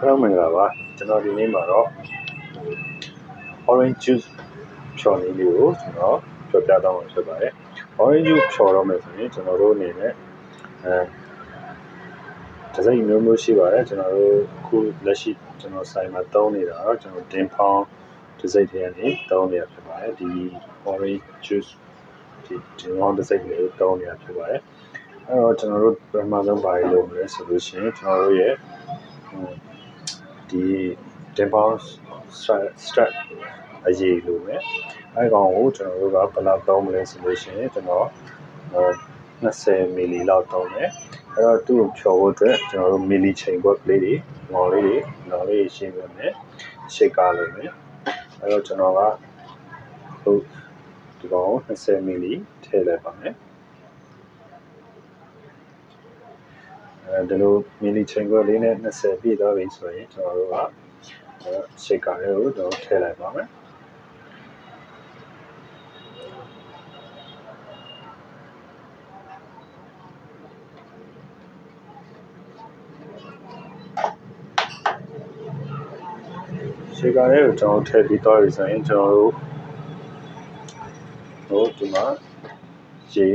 Hello မင်္ဂလာပါကျွန်တော်ဒီနေ့မှာတော့ orange juice ဖြော်လေးကိုကျွန်တော်ပြောပြသွားမှာဖြစ်ပါတယ် orange juice ဖြော်တော့မယ်ဆိုရင်ကျွန်တော်တို့အနေနဲ့ဒီဇိုင်းမျိုးရှိပါတယ်ကျွန်တော်တို့ခုလက်ရှိကျွန်တော်ဆိုင်မှာသုံးနေတာတော့ကျွန်တော်တင်ဖောင်းဒီဇိုင်းတွေကနေသုံးနေတာဖြစ်ပါတယ်ဒီ orange juice ဒီဖောင်းဒီဇိုင်းလေးကိုသုံးနေတာဖြစ်ပါတယ်အဲ့တော့ကျွန်တော်တို့ပထမဆုံးဘာလုပ်မလဲဆိုလို့ရှိရင်ကျွန်တော်တို့ရဲ့ဒီတင်ဖောင်း strap အရေးလို့ပဲအဲ့ကောင်ကိုကျွန်တော်တို့ကဘယ်လောက်သုံးမလဲဆိုလို့ရှိရင်ကျွန်တော်20 ml လောက်သုံးတယ်အဲ့တော့သူ့ကိုဖြော်ဖို့အတွက်ကျွန်တော်တို့ ml ချိန်ခွက်ကလေးတွေငေါ်လေးတွေရှင်းပြမယ် shaker လုပ်မယ်အဲ့တော့ကျွန်တော်ကဒီကောင်ကို20 ml ထည့်လိုက်ပါမယ်ဒီလို ml ချိန်ခွက်လေးနဲ့20ပြည့်သွားပြီဆိုရင်ကျွန်တော်တို့ကshaker လေးကိုတော့ထည့်လိုက်ပါမယ်shaker လေးကိုကျွန်တော်ထည့်ပြီးတော့ဆိုရင်ကျွန်တော်တို့ဒီမှာရေ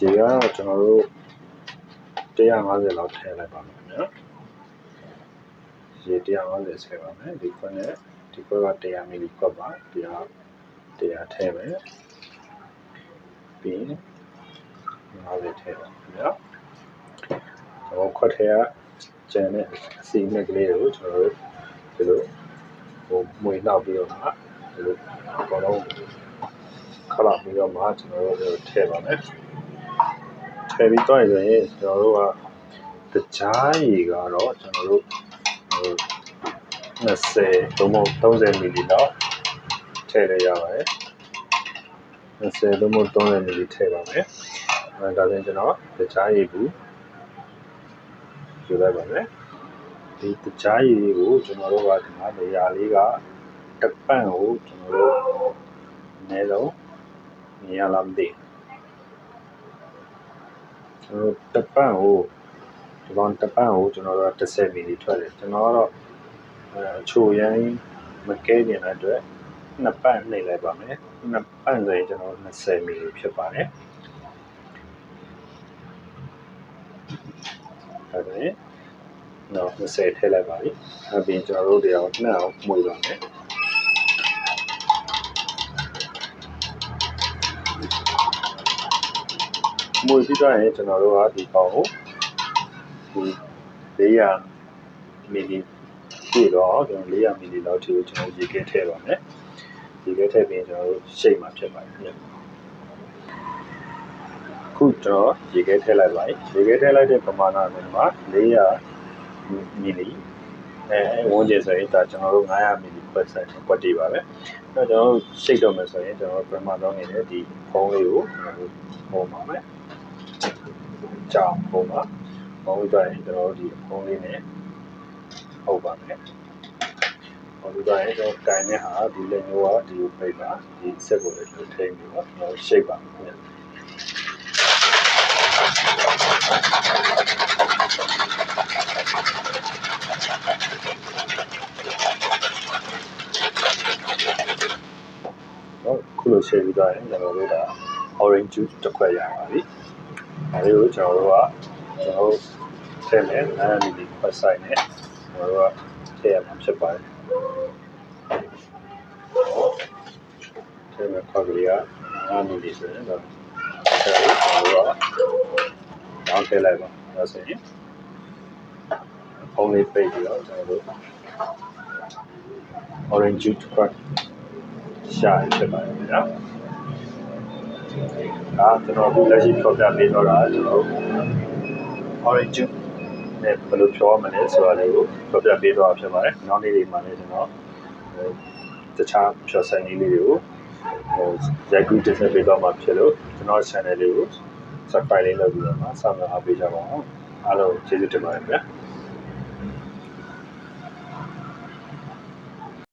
ကတော့ကျွန်တော်တို့150လောက်ထည့်လိုက်ပါမယ်နော်ရေ150ထည့်ပါမယ်ဒီခွက်နဲ့ဒီခွက်က100 ml ခွက်ပါ100ထည့်မယ်ပြီး50ထည့်ပါနော်ကျွန်တော်ခွက်ထဲကကျန်တဲ့အစီအမက်ကလေးကိုကျွန်တော်တို့ဒီလိုမွေနောက်ပြီးတော့မှဒီလိုအကုန်လုံးခလာပြီးတော့မှကျွန်တော်တို့ထည့်ပါမယ်ထည့်ပြီးတော့ရင်ကျွန်တော်တို့ကတခြားရေကတော့ကျွန်တော်တို့20သို့မဟုတ်30 ml လောက်ထည့်ရရပါတယ်20သို့မဟုတ်30 ml ထည့်ပါမယ်ဒါဆိုရင်ကျွန်တော်တခြားရေကိုယူလိုက်ပါမယ်ဒီတခြားရေကိုကျွန်တော်တို့ကဒီမှာနေရာလေးကတပန့်ကိုကျွန်တော်တို့အနည်းဆုံးနေရာလားမသိကျွန်တော်တပန့်ကိုဒီကောင်တပန့်ကိုကျွန်တော်တို့10 ml ထွက်တယ်ကျွန်တော်ကတော့အချိုရမ်းမကဲနေတဲ့အတွက်နှစ်ပန့်နှိပ်လိုက်ပါမယ်နှစ်ပန့်ဆိုရင်ကျွန်တော်20 ml ဖြစ်ပါတယ်ဟုတ်တယ်နော်20ထည့်လိုက်ပါပြီအပြင်ကျွန်တော်တို့တရားနှောက်မွေပါမယ်မွေပြီးတော့ရင်ကျွန်တော်တို့ကဒီကောင်ကိုဒီ400 ml ပြည့်တော့ကျွန်တော်400 ml လောက်ထိကိုကျွန်တော်ရေခဲထည့်ပါမယ်ရေခဲထည့်ပြီးကျွန်တော်တို့ရှိတ်မှာဖြစ်ပါတယ်ခုကျွန်တော်ရေခဲထည့်လိုက်ပါရေခဲထည့်လိုက်တဲ့ပမာဏမှာ400 ml ဝန်းကျင်ဆိုရင်ဒါကျွန်တော်တို့900 ml ခွက်ဆိုင်ခွက်တည်ပါပဲအဲ့တော့ကျွန်တော်တို့ရှိတ်တော့မယ်ဆိုရင်ကျွန်တော်ပထမဆုံးနေတယ်ဒီဖုံးလေးကိုပုံပါမယ်ကြောင်ပုံပါပုံပြီးတော့ကျွန်တော်တို့ဒီဖုံးလေးနဲ့ဟုတ်ပါမယ်ပုံပြီးတော့ကျွန်တော်တိုင်တဲ့ဟာဒီလည်းမျိုးကဒီကိုပိတ်ပါဒီဆက်ကိုလည်းကျွန်တော်ထိန်းပြီးတော့ကျွန်တော်ရှိတ်ပါမယ်ခုလိုရှယ်ပြီးတော့ရင်ကျွန်တော်တို့က orange juice တစ်ခွက်ရပါပြီ။အဲဒီကိုကျွန်တော်တို့ထည့်မယ်900 ml ခွက်ဆိုင်နဲ့ကျွန်တော်တို့ထည့်ရမှာဖြစ်ပါတယ်။ထည့်မယ်ခွက်ကလေးက900 ml ဆိုရင်တော့ကျွန်တော်တို့တောင်းထည့်လိုက်ပါ။ဒါဆိုရင်ဖုံးလေးပိတ်ပြီးတော့ကျွန်တော်တို့ orange juice တစ်ခွက်ရှားဖြစ်ပါတယ်နော်ဒါကျွန်တော်တို့လက်ရှိဖြောပြပေးတော့တာကျွန်တော် orange juice နဲ့ဘယ်လိုဖြောမလဲဆိုတာလေးကိုဖြောပြပေးတော့ဖြစ်ပါတယ်နောက်နေ့တွေမှာလည်းကျွန်တော်တခြားဖြောဆိုင်လေးတွေကိုရိုက်ကူးတင်ဆက်ပေးတော့မှာဖြစ်လို့ကျွန်တော် channel လေးကို subscribe လေးလုပ်ပြီးတော့မှဆောင်းအားပေးကြပါအောင်အားလုံးကျေးဇူးတင်ပါတယ်ဗျာ